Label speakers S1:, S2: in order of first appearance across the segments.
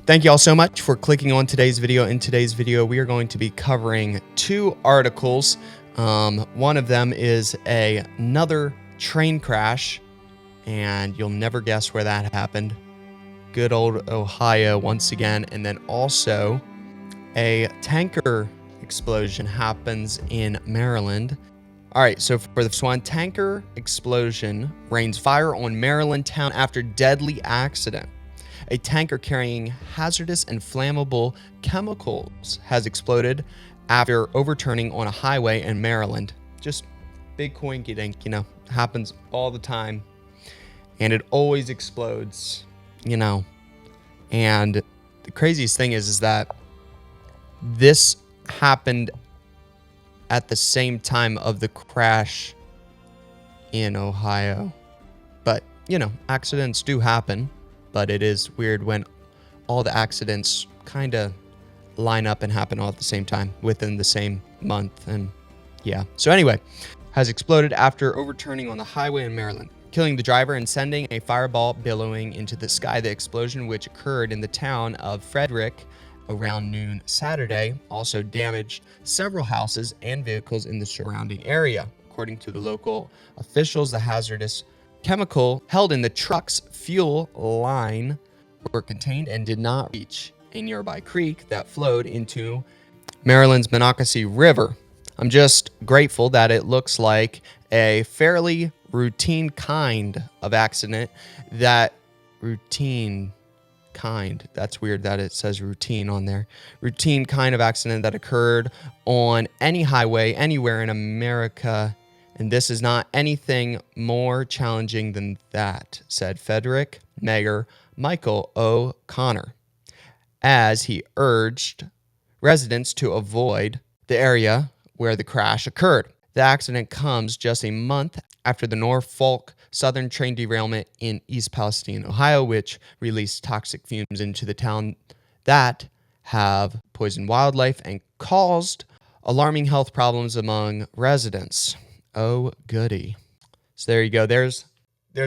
S1: Thank you all so much for clicking on today's video. In today's video, we are going to be covering two articles. One of them is another train crash, and you'll never guess where that happened. Good old Ohio once again. And then also a tanker explosion happens in Maryland. All right, so for this one, tanker explosion rains fire on Maryland town after deadly accident. A tanker carrying hazardous and flammable chemicals has exploded after overturning on a highway in Maryland. Just big coinky-dink, happens all the time. And it always explodes, And the craziest thing is that this happened at the same time of the crash in Ohio. But, accidents do happen. But it is weird when all the accidents kind of line up and happen all at the same time within the same month. And yeah. So anyway, has exploded after overturning on the highway in Maryland, killing the driver and sending a fireball billowing into the sky. The explosion, which occurred in the town of Frederick around noon Saturday, also damaged several houses and vehicles in the surrounding area. According to the local officials, the hazardous chemical held in the truck's fuel line were contained and did not reach a nearby creek that flowed into Maryland's Monocacy River. I'm just grateful that it looks like a fairly routine kind of accident. That's weird that it says routine on there. Routine kind of accident that occurred on any highway anywhere in America. And this is not anything more challenging than that, said Frederick Mayor Michael O'Connor, as he urged residents to avoid the area where the crash occurred. The accident comes just a month after the Norfolk Southern train derailment in East Palestine, Ohio, which released toxic fumes into the town that have poisoned wildlife and caused alarming health problems among residents. Oh, goody. So there you go. There's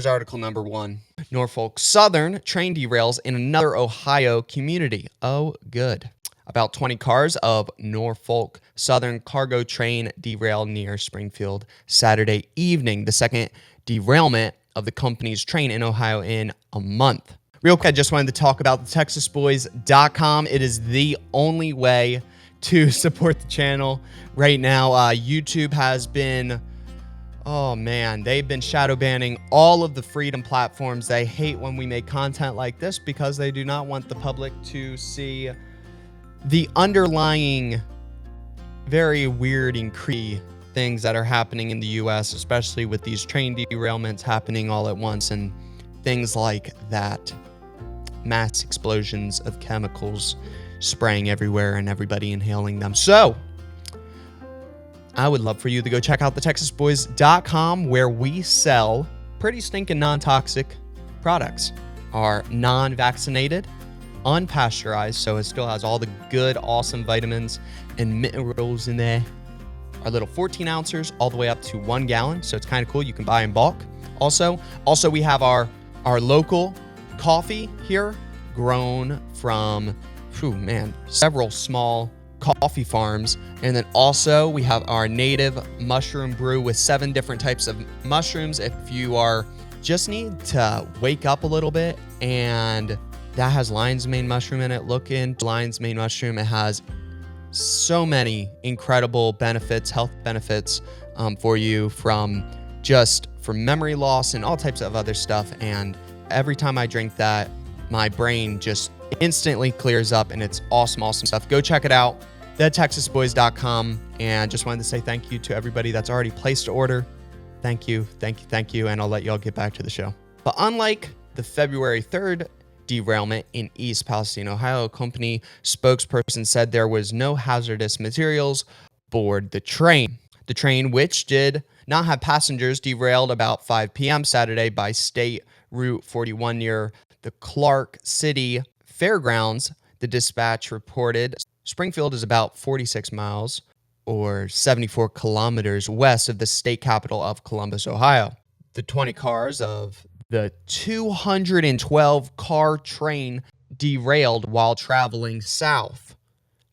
S1: article number one. Norfolk Southern train derails in another Ohio community. Oh, good. About 20 cars of Norfolk Southern cargo train derailed near Springfield Saturday evening, the second derailment of the company's train in Ohio in a month. Real quick, I just wanted to talk about TheTexasBoys.com. It is the only way to support the channel right now. YouTube has been... oh man, they've been shadow banning all of the freedom platforms. They hate when we make content like this because they do not want the public to see the underlying very weird and creepy things that are happening in the US, especially with these train derailments happening all at once and things like that. Mass explosions of chemicals spraying everywhere and everybody inhaling them. So I would love for you to go check out TheTexasBoys.com, where we sell pretty stinking non-toxic products. Our non-vaccinated, unpasteurized, so it still has all the good, awesome vitamins and minerals in there. Our little 14 ounces all the way up to 1 gallon, so it's kind of cool. You can buy in bulk. Also we have our local coffee here, grown from, several small coffee farms. And then also we have our native mushroom brew with 7 different types of mushrooms. If you just need to wake up a little bit, and that has lion's mane mushroom in it. Look into lion's mane mushroom. It has so many incredible benefits, health benefits for you from memory loss and all types of other stuff. And every time I drink that, my brain just instantly clears up, and it's awesome stuff. Go check it out, TheTexasBoys.com. And just wanted to say thank you to everybody that's already placed an order. Thank you. And I'll let y'all get back to the show. But unlike the February 3rd derailment in East Palestine, Ohio, a company spokesperson said there was no hazardous materials aboard the train. The train, which did not have passengers, derailed about 5 p.m. Saturday by State Route 41 near the Clark City Fairgrounds. The dispatch reported Springfield is about 46 miles or 74 kilometers west of the state capital of Columbus, Ohio. The 20 cars of the 212 car train derailed while traveling south.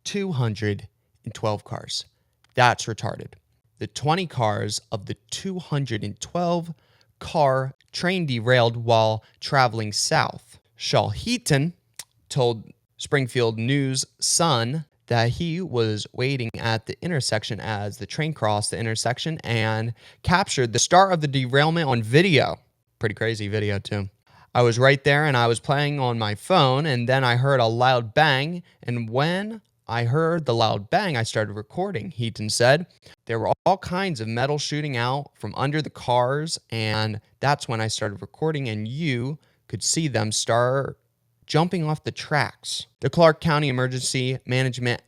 S1: 212 cars. That's retarded. The 20 cars of the 212 car train derailed while traveling south. Shaw Heaton told Springfield News Sun that he was waiting at the intersection as the train crossed the intersection and captured the start of the derailment on video. Pretty crazy video too. I was right there and I was playing on my phone, and then I heard a loud bang, and when I heard the loud bang, I started recording, Heaton said. There were all kinds of metal shooting out from under the cars, and that's when I started recording, and you could see them start jumping off the tracks. The Clark County Emergency Management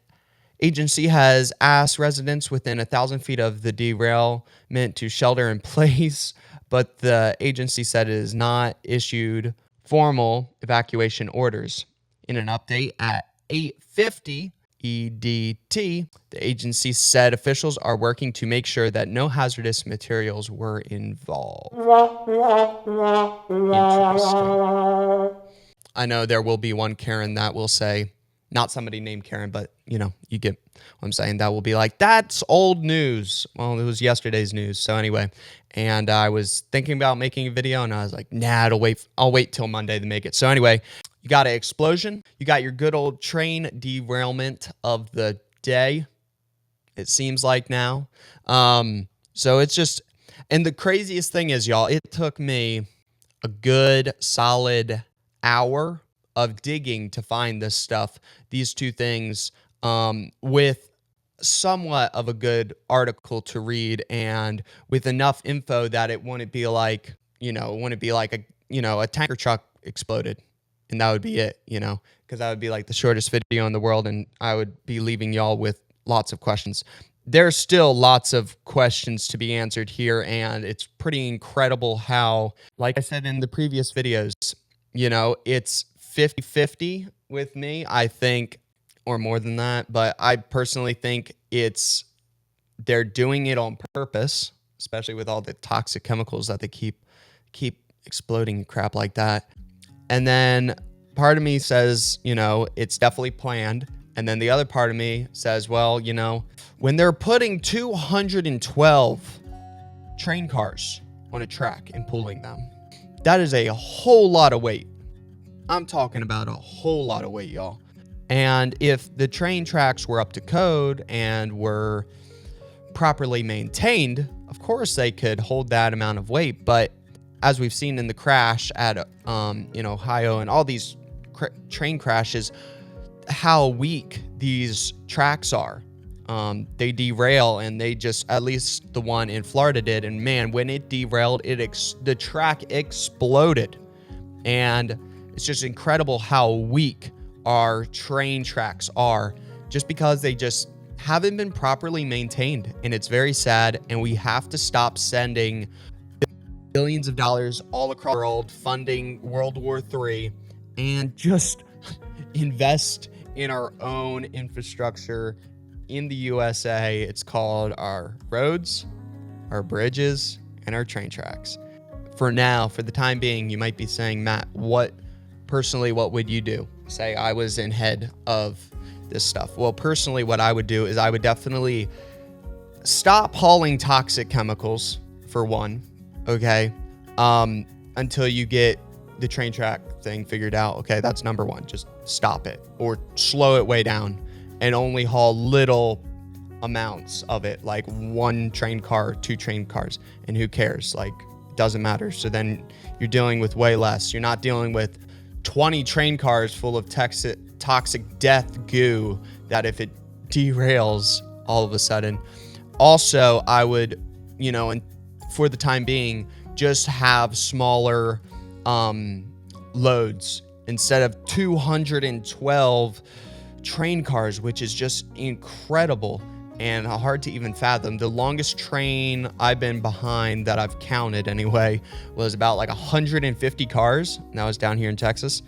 S1: Agency has asked residents within 1,000 feet of the derailment to shelter in place, but the agency said it has not issued formal evacuation orders. In an update at 8:50 EDT, the agency said officials are working to make sure that no hazardous materials were involved. Interesting. I know there will be one Karen that will say, not somebody named Karen, but you get what I'm saying. That will be like, that's old news. Well, it was yesterday's news. So anyway, and I was thinking about making a video, and I was like, nah, I'll wait till Monday to make it. So anyway, you got an explosion. You got your good old train derailment of the day, it seems like now. So it's just, and the craziest thing is, y'all, it took me a good solid hour of digging to find this stuff, these two things, with somewhat of a good article to read and with enough info that it wouldn't be like, a tanker truck exploded and that would be it, because that would be like the shortest video in the world and I would be leaving y'all with lots of questions. There's still lots of questions to be answered here, and it's pretty incredible how, like I said in the previous videos, it's 50-50 with me, I think, or more than that. But I personally think they're doing it on purpose, especially with all the toxic chemicals that they keep exploding crap like that. And then part of me says, it's definitely planned. And then the other part of me says, well, when they're putting 212 train cars on a track and pulling them, that is a whole lot of weight. I'm talking about a whole lot of weight, y'all. And if the train tracks were up to code and were properly maintained, of course they could hold that amount of weight. But as we've seen in the crash at in Ohio and all these train crashes, how weak these tracks are. They derail, and they just, at least the one in Florida did. And man, when it derailed, the track exploded. And it's just incredible how weak our train tracks are, just because they just haven't been properly maintained. And it's very sad. And we have to stop sending billions of dollars all across the world funding World War III and just invest in our own infrastructure in the USA. It's called our roads, our bridges, and our train tracks. For now, for the time being, you might be saying, Matt, what would you do? Say I was in head of this stuff. Well, personally, what I would do is I would definitely stop hauling toxic chemicals, for one, okay? Until you get the train track thing figured out. Okay, that's number one. Just stop it or slow it way down and only haul little amounts of it, like one train car, two train cars, and who cares? Like, it doesn't matter. So then you're dealing with way less. You're not dealing with 20 train cars full of toxic death goo that if it derails all of a sudden. Also, I would, and for the time being, just have smaller loads instead of 212 train cars, which is just incredible and hard to even fathom. The longest train I've been behind that I've counted anyway was about like 150 cars, and that was down here in Texas.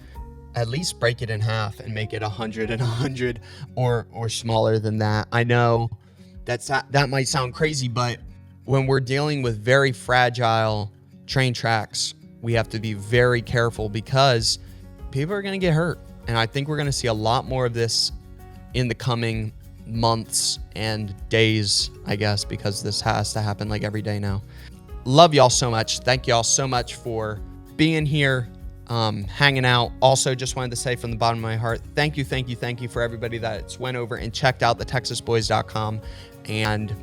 S1: At least break it in half and make it 100 and 100 or smaller than that. I know that might sound crazy, but when we're dealing with very fragile train tracks, we have to be very careful because people are going to get hurt. And I think we're going to see a lot more of this in the coming months and days, I guess, because this has to happen like every day now. Love y'all so much. Thank y'all so much for being here, hanging out. Also, just wanted to say from the bottom of my heart, thank you for everybody that's went over and checked out TheTexasBoys.com. And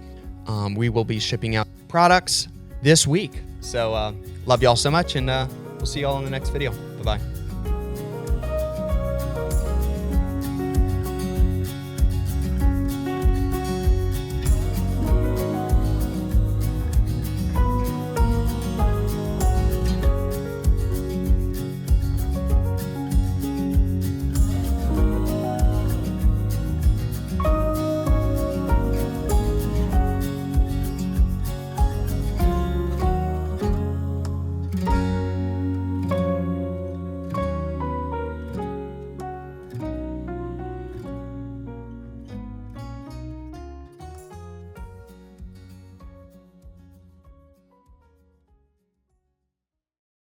S1: we will be shipping out products this week. So love y'all so much, and we'll see y'all in the next video. Bye-bye.